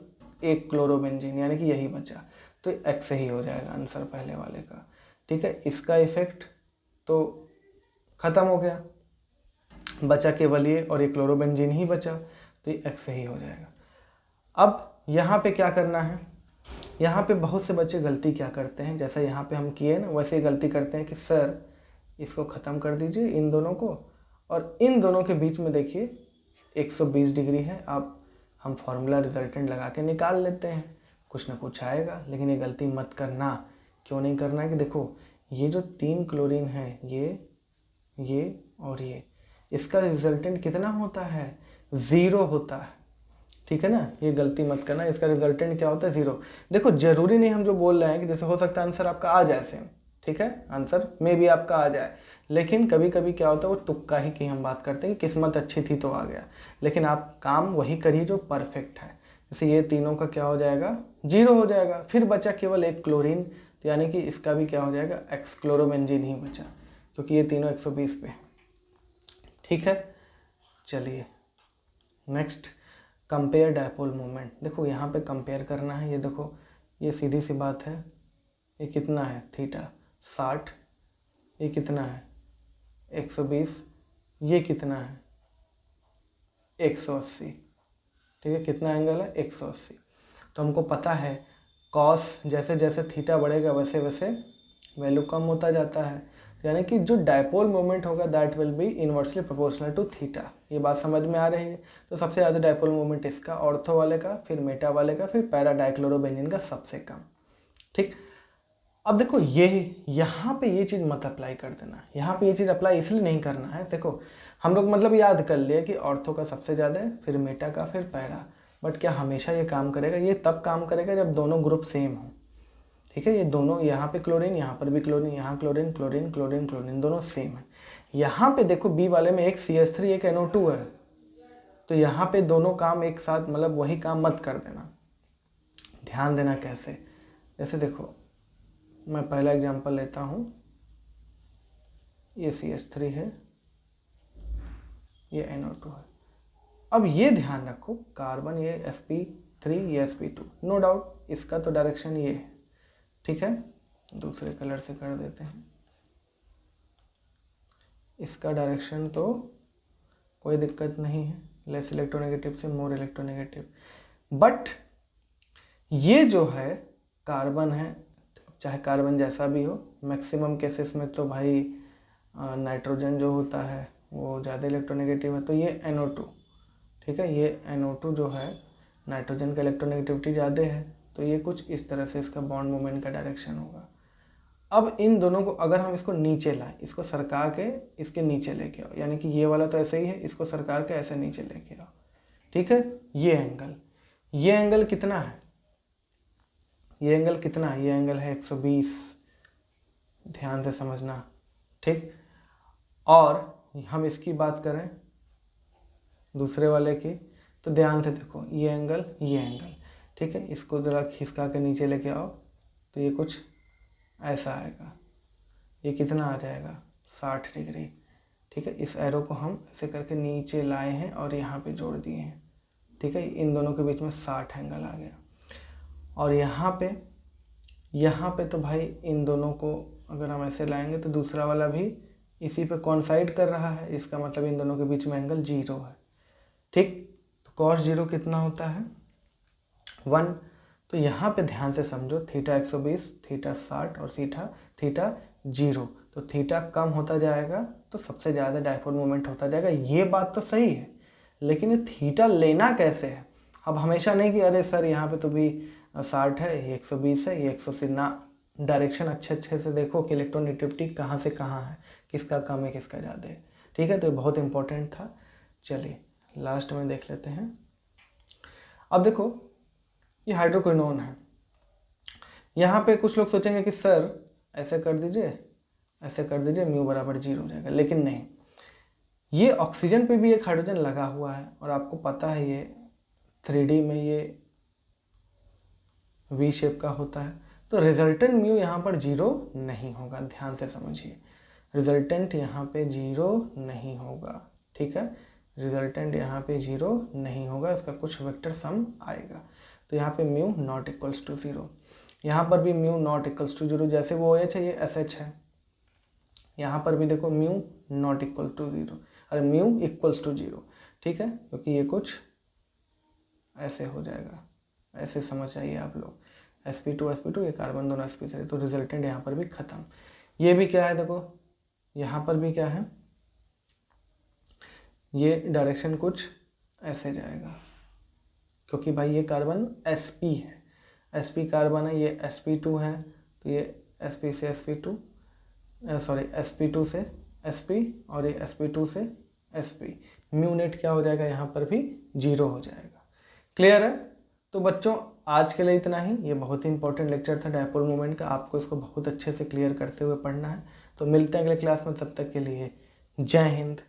एक क्लोरोबेंजीन यानी कि यही बचा, तो x ही हो जाएगा आंसर पहले वाले का, ठीक है। इसका इफेक्ट तो खत्म हो गया, बचा केवल ये और ये क्लोरोबेंजीन ही बचा, तो ये x ही हो जाएगा। अब यहाँ पे क्या करना है, यहाँ पे बहुत से बच्चे गलती क्या करते हैं, जैसा यहाँ पे हम किए ना वैसे ही गलती करते हैं कि सर इसको ख़त्म कर दीजिए इन दोनों को, और इन दोनों के बीच में देखिए 120 डिग्री है, आप हम फार्मूला रिजल्टेंट लगा के निकाल लेते हैं, कुछ ना कुछ आएगा। लेकिन ये गलती मत करना। क्यों नहीं करना है कि देखो ये जो 3 क्लोरीन है, ये और ये, इसका रिजल्टेंट कितना होता है, 0 होता है, ठीक है ना। ये गलती मत करना, इसका रिजल्टेंट क्या होता है, 0। देखो जरूरी नहीं हम जो बोल रहे हैं कि जैसे हो सकता है आंसर आपका आ जाए सेम, ठीक है, आंसर में भी आपका आ जाए, लेकिन कभी कभी क्या होता है वो तुक्का ही की हम बात करते हैं कि किस्मत अच्छी थी तो आ गया। लेकिन आप काम वही करिए जो परफेक्ट है। जैसे ये तीनों का क्या हो जाएगा, 0 हो जाएगा, फिर बचा केवल एक क्लोरीन, तो यानी कि इसका भी क्या हो जाएगा, एक्स क्लोरोबेंजीन ही बचा, क्योंकि ये तीनों 120 पे, ठीक है। चलिए नेक्स्ट, कंपेयर डायपोल मोमेंट। देखो यहाँ पे कंपेयर करना है, ये देखो ये सीधी सी बात है, ये कितना है थीटा 60, ये कितना है 120, ये कितना है 180, ठीक है। कितना एंगल है 180। तो हमको पता है कॉस जैसे जैसे थीटा बढ़ेगा वैसे वैसे वैल्यू कम होता जाता है, यानी कि जो डायपोल मोमेंट होगा that will be inversely proportional to theta. ये बात समझ में आ रही है। तो सबसे ज़्यादा डायपोल मोमेंट इसका, ऑर्थो वाले का, फिर मेटा वाले का, फिर पैरा डाइक्लोरोबेंजीन का सबसे कम, ठीक। अब देखो ये यहाँ पे ये चीज़ मत अप्लाई कर देना, यहाँ पे ये चीज़ अप्लाई इसलिए नहीं करना है। देखो हम लोग मतलब याद कर लिए कि ऑर्थो का सबसे ज़्यादा है, फिर मेटा का, फिर पैरा, बट क्या हमेशा ये काम करेगा, ये तब काम करेगा जब दोनों ग्रुप सेम हो, ठीक है। ये दोनों यहाँ पे क्लोरीन, यहाँ पर भी क्लोरीन, यहाँ क्लोरीन क्लोरीन क्लोरीन क्लोरीन दोनों सेम है। यहाँ पे देखो बी वाले में एक CH3 एक NO2 है, तो यहाँ पे दोनों काम एक साथ, मतलब वही काम मत कर देना। ध्यान देना कैसे, जैसे देखो मैं पहला एग्जांपल लेता हूँ, ये CH3 है, ये NO2 है। अब ये ध्यान रखो कार्बन ये sp3 ये sp2, नो डाउट इसका तो डायरेक्शन ये है, ठीक है। दूसरे कलर से कर देते हैं, इसका डायरेक्शन तो कोई दिक्कत नहीं है, लेस इलेक्ट्रोनेगेटिव से मोर इलेक्ट्रोनेगेटिव, बट ये जो है कार्बन है, चाहे कार्बन जैसा भी हो, मैक्सिमम केसेस में तो भाई नाइट्रोजन जो होता है वो ज़्यादा इलेक्ट्रोनेगेटिव है, तो ये NO2, ठीक है। ये NO2 जो है नाइट्रोजन का इलेक्ट्रोनेगेटिविटी ज़्यादा है, तो ये कुछ इस तरह से इसका बॉन्ड मूवमेंट का डायरेक्शन होगा। अब इन दोनों को अगर हम इसको नीचे लाएं, इसको सरका के इसके नीचे लेके आओ, यानी कि ये वाला तो ऐसे ही है, इसको सरका के ऐसे नीचे लेके आओ, ठीक है। ये एंगल कितना है, ये एंगल कितना है, ये एंगल है 120, ध्यान से समझना, ठीक। और हम इसकी बात करें दूसरे वाले की, तो ध्यान से देखो ये एंगल, ठीक है। इसको ज़रा खिसका के नीचे लेके आओ, तो ये कुछ ऐसा आएगा, ये कितना आ जाएगा 60 डिग्री, ठीक है। इस एरो को हम ऐसे करके नीचे लाए हैं और यहाँ पे जोड़ दिए हैं, ठीक है। इन दोनों के बीच में 60 एंगल आ गया। और यहाँ पे तो भाई इन दोनों को अगर हम ऐसे लाएंगे तो दूसरा वाला भी इसी पे कॉन्साइड कर रहा है, इसका मतलब इन दोनों के बीच में एंगल 0 है, ठीक। तो cos 0 कितना होता है 1। तो यहाँ पे ध्यान से समझो, थीटा 120, थीटा 60 और थीटा 0, तो थीटा कम होता जाएगा तो सबसे ज़्यादा डायपोल मोमेंट होता जाएगा। ये बात तो सही है, लेकिन ये थीटा लेना कैसे है। अब हमेशा नहीं कि अरे सर यहाँ पे तो भी 60 है, ये 120 है, ये 180 ना, डायरेक्शन अच्छे से देखो कि इलेक्ट्रोनेगेटिविटी कहाँ से कहाँ है, किसका कम है किसका ज़्यादा है, ठीक है, तो ये बहुत इंपॉर्टेंट था। चलिए लास्ट में देख लेते हैं। अब देखो ये हाइड्रोक्विनोन है। यहाँ पे कुछ लोग सोचेंगे कि सर ऐसे कर दीजिए, ऐसे कर दीजिए, म्यू बराबर 0 हो जाएगा, लेकिन नहीं, ये ऑक्सीजन पे भी एक हाइड्रोजन लगा हुआ है और आपको पता है ये 3D में ये V शेप का होता है, तो रिजल्टेंट म्यू यहाँ पर 0 नहीं होगा। ध्यान से समझिए, रिजल्टेंट यहाँ पे 0 नहीं होगा, ठीक है, रिजल्टेंट यहाँ पे 0 नहीं होगा, इसका कुछ वेक्टर सम आएगा। तो यहाँ पे म्यू नॉट इक्वल्स टू 0, यहाँ पर भी म्यू नॉट इक्वल्स टू 0, जैसे वो OH है ये SH है, यहाँ पर भी देखो म्यू नॉट इक्वल टू 0, अरे म्यू इक्वल्स टू 0, ठीक है, क्योंकि ये कुछ ऐसे हो जाएगा, ऐसे समझ आइए आप लोग, sp2 ये कार्बन दोनों sp3, तो रिजल्टेंट यहाँ पर भी खत्म। ये भी क्या है देखो, यहाँ पर भी क्या है, ये डायरेक्शन कुछ ऐसे जाएगा, क्योंकि भाई ये कार्बन sp है, sp कार्बन है, ये sp2 है, तो ये sp से sp2 सॉरी sp2 से sp और ये sp2 से sp, म्यू नेट क्या हो जाएगा, यहाँ पर भी 0 हो जाएगा। क्लियर है? तो बच्चों आज के लिए इतना ही। ये बहुत ही इंपॉर्टेंट लेक्चर था डायपोल मोमेंट का, आपको इसको बहुत अच्छे से क्लियर करते हुए पढ़ना है। तो मिलते हैं अगले क्लास में, तब तक के लिए जय हिंद।